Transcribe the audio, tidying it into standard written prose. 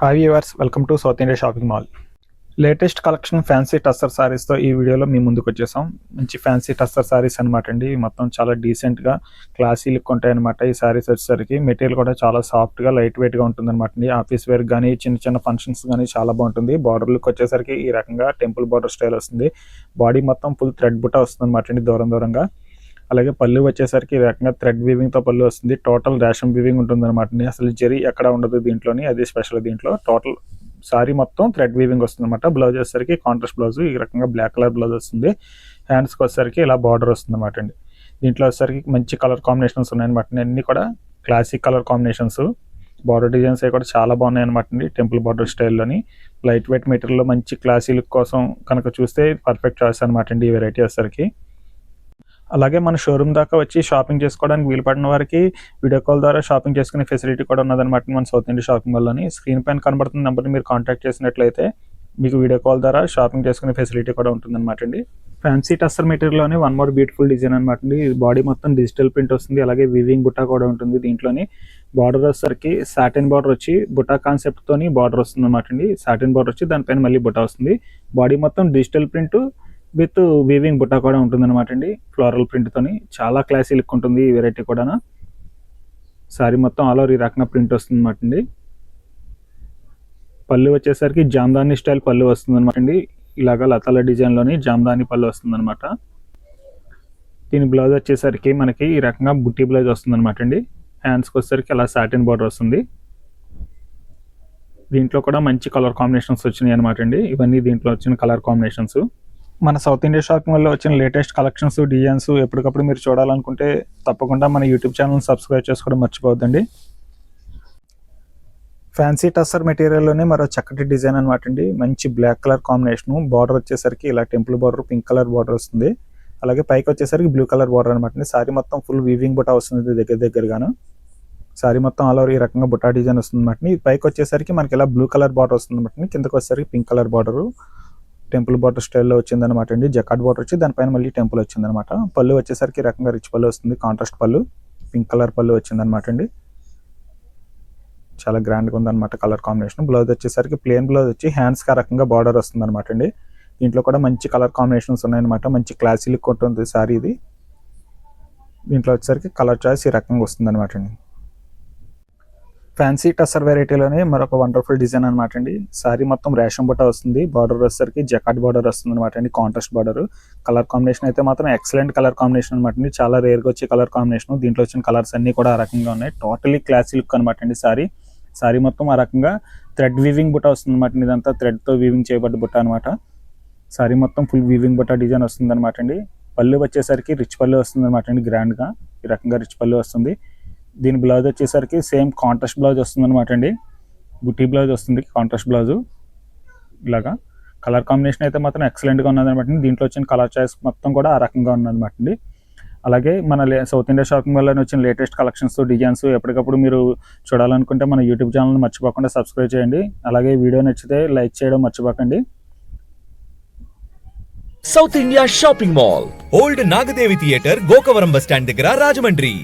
Hi viewers, welcome to South India shopping mall. Latest collection fancy tussar సారీస్తో ఈ వీడియోలో మీ ముందుకు వచ్చేసాం. మంచి ఫ్యాన్సీ టస్సర్ సారీస్ అనమాట అండి. మొత్తం చాలా డీసెంట్గా క్లాసీ లుక్ ఉంటాయన్నమాట. ఈ సారీస్ వచ్చేసరికి మెటీరియల్ కూడా చాలా సాఫ్ట్గా లైట్ వెయిట్గా ఉంటుంది అనమాట అండి. ఆఫీస్ వేర్ కానీ చిన్న చిన్న ఫంక్షన్స్ కానీ చాలా బాగుంటుంది. బార్డర్ లుక్ వచ్చేసరికి ఈ రకంగా టెంపుల్ బార్డర్ స్టైల్ వస్తుంది. బాడీ మొత్తం ఫుల్ థ్రెడ్ బుట్ట వస్తుంది అనమాట అండి, దూరంగా. అలాగే పళ్ళు వచ్చేసరికి ఈ రకంగా థ్రెడ్ వీవింగ్తో పళ్ళు వస్తుంది. టోటల్ రేషం వీవింగ్ ఉంటుంది అనమాట. అసలు జరీ ఎక్కడ ఉండదు దీంట్లోని, అది స్పెషల్. దీంట్లో టోటల్ సారీ మొత్తం థ్రెడ్ వీవింగ్ వస్తుంది అనమాట. బ్లౌజ్ వచ్చేసరికి కాంట్రాస్ట్ బ్లౌజ్, ఈ రకంగా బ్లాక్ కలర్ బ్లౌజ్ వస్తుంది. హ్యాండ్స్కి వచ్చేసరికి ఇలా బార్డర్ వస్తుంది అనమాట అండి. దీంట్లో వచ్చేసరికి మంచి కలర్ కాంబినేషన్స్ ఉన్నాయన్నమాట. అన్ని కూడా classic colour combinations. Border designs అవి కూడా చాలా బాగున్నాయి అనమాట అండి. టెంపుల్ బార్డర్ స్టైల్లోని లైట్ వెయిట్ మెటీరియల్లో మంచి క్లాసీ లుక్ కోసం కనుక చూస్తే పర్ఫెక్ట్ చాయిస్ అనమాట అండి ఈ వెరైటీ వచ్చేసరికి. అలాగే మన షోరూమ్ దాకా వచ్చి షాపింగ్ చేసుకోవడానికి వీలు పడిన వారికి వీడియో కాల్ ద్వారా షాపింగ్ చేసుకునే ఫెసిలిటీ కూడా ఉన్నదన్నమాట మన సౌత్ ఇండియా షాపింగ్ మాల్లోని. స్క్రీన్ పైన కనబడుతున్న నెంబర్ని మీరు కాంటాక్ట్ చేసినట్లయితే మీకు వీడియో కాల్ ద్వారా షాపింగ్ చేసుకునే ఫెసిలిటీ కూడా ఉంటుందన్నమాట అండి. ఫ్యాన్సీ టస్సర్ మెటీరియల్లోనే వన్ మోర్ బ్యూటిఫుల్ డిజైన్ అనమాట అండి. బాడీ మొత్తం డిజిటల్ ప్రింట్ వస్తుంది. అలాగే వివింగ్ బుట్టా కూడా ఉంటుంది దీంట్లోని. బార్డర్ వచ్చేసరికి సాటిన్ బార్డర్ వచ్చి బుట్టా కాన్సెప్ట్తోని బార్డర్ వస్తుంది అనమాట అండి. సాటిన్ బార్డర్ వచ్చి దానిపైన మళ్ళీ బుట్టా వస్తుంది. బాడీ మొత్తం digital print with weaving Butta కూడా ఉంటుంది అనమాట అండి. ఫ్లోరల్ ప్రింట్తోని చాలా క్లాసీ లుక్ ఉంటుంది ఈ వెరైటీ కూడా. సారీ మొత్తం ఆల్ ఓవర్ ఈ రకంగా ప్రింట్ వస్తుంది అనమాట అండి. పళ్ళు వచ్చేసరికి జామ్దాని స్టైల్ పళ్ళు వస్తుంది అనమాట అండి. ఇలాగా లతాల డిజైన్లోని జామ్దాని పళ్ళు వస్తుంది అనమాట. దీని బ్లౌజ్ వచ్చేసరికి మనకి ఈ రకంగా బుట్టి బ్లౌజ్ వస్తుంది అనమాట అండి. హ్యాండ్స్కి వచ్చేసరికి అలా సాటిన్ బార్డర్ వస్తుంది. దీంట్లో కూడా మంచి కలర్ కాంబినేషన్స్ వచ్చినాయి అనమాట అండి. ఇవన్నీ దీంట్లో వచ్చిన కలర్ కాంబినేషన్స్. మన సౌత్ ఇండియా షాపింగ్ మాల్లో వచ్చిన లేటెస్ట్ కలెక్షన్స్, డిజైన్స్ ఎప్పటికప్పుడు మీరు చూడాలనుకుంటే తప్పకుండా మన యూట్యూబ్ ఛానల్ని సబ్స్క్రైబ్ చేసుకోవడం మర్చిపోవద్దండి. ఫ్యాన్సీ టస్సర్ మెటీరియల్లోనే మరో చక్కటి డిజైన్ అనమాట అండి. మంచి బ్లాక్ కలర్ కాంబినేషను. బార్డర్ వచ్చేసరికి ఇలా temple border, pink colour border వస్తుంది. అలాగే పైకి వచ్చేసరికి బ్లూ కలర్ బార్డర్ అనమాట అండి. సారీ మొత్తం ఫుల్ వీవింగ్ బుట్టా వస్తుంది దగ్గరగాను. సారీ మొత్తం ఆల్ ఓవర్ ఈ రకంగా బుట్టా డిజైన్ వస్తుంది అనమాట. పైకి వచ్చేసరికి మనకి ఇలా బ్లూ కలర్ బార్డర్ వస్తుంది అనమాట. కిందకి వచ్చేసరికి pink colour border temple border స్టైల్లో వచ్చిందనమాట అండి. జకాట్ బార్డర్ వచ్చి దానిపైన మళ్ళీ టెంపుల్ వచ్చిందనమాట. పళ్ళు వచ్చేసరికి రకంగా రిచ్ పళ్ళు వస్తుంది. కాంట్రాస్ట్ పళ్ళు, పింక్ కలర్ పళ్ళు వచ్చిందనమాట అండి. చాలా గ్రాండ్గా ఉందన్నమాట కలర్ కాంబినేషన్. బ్లౌజ్ వచ్చేసరికి ప్లెయిన్ బ్లౌజ్ వచ్చి హ్యాండ్స్కి ఆ రకంగా బార్డర్ వస్తుంది అనమాట అండి. దీంట్లో కూడా మంచి కలర్ కాంబినేషన్స్ ఉన్నాయన్నమాట. మంచి క్లాసీ లుక్ ఉంటుంది సారీ ఇది. దీంట్లో వచ్చేసరికి కలర్ చాయిస్ ఈ రకంగా వస్తుంది అనమాట అండి. ఫ్యాన్సీ టస్సర్ వెరైటీలోనే మరొక వండర్ఫుల్ డిజైన్ అనమాట అండి. సారీ మొత్తం రేషం బుట్ట వస్తుంది. బార్డర్ వచ్చేసరికి జకాట్ బార్డర్ వస్తుంది అనమాట అండి. Contrast border. కలర్ కాంబినేషన్ అయితే మాత్రం ఎక్సలెంట్ కలర్ కాంబినేషన్ అనమాట అండి. చాలా రేర్గా వచ్చే కలర్ కాంబినేషన్. దీంట్లో వచ్చిన కలర్స్ అన్ని కూడా ఆ రకంగా ఉన్నాయి. టోటలీ క్లాసీ లుక్ అనమాట అండి. సారీ మొత్తం ఆ రకంగా థ్రెడ్ వీవింగ్ బుట్ట వస్తుంది అనమాట. ఇదంతా థ్రెడ్తో వీవింగ్ చేయబడ్డ బుట్ట అనమాట. సారీ మొత్తం ఫుల్ వీవింగ్ బుట్ట డిజైన్ వస్తుంది అనమాట అండి. పళ్ళు వచ్చేసరికి రిచ్ పళ్ళు వస్తుంది అనమాట అండి. గ్రాండ్గా ఈ రకంగా రిచ్ పళ్ళు వస్తుంది. దీని బ్లౌజ్ వచ్చేసరికి సేమ్ కాంట్రాస్ట్ బ్లౌజ్ వస్తుంది అనమాట అండి. బుటీ బ్లౌజ్ వస్తుంది, కాంట్రాస్ట్ బ్లౌజు. ఇలాగా కలర్ కాంబినేషన్ అయితే మాత్రం ఎక్సలెంట్గా ఉన్నదనమాట అండి. దీంట్లో వచ్చిన కలర్ చాయిస్ మొత్తం కూడా ఆ రకంగా ఉన్నదనమాట అండి. అలాగే మన సౌత్ ఇండియా షాపింగ్ మాల్లో వచ్చిన లేటెస్ట్ కలెక్షన్స్, డిజైన్స్ ఎప్పటికప్పుడు మీరు చూడాలనుకుంటే మన యూట్యూబ్ ఛానల్ని మర్చిపోకుండా సబ్స్క్రైబ్ చేయండి. అలాగే వీడియో నచ్చితే లైక్ చేయడం మర్చిపోకండి. South India shopping mall, old Nagadevi theatre, Gokavaram bus stand దగ్గర, రాజమండ్రి.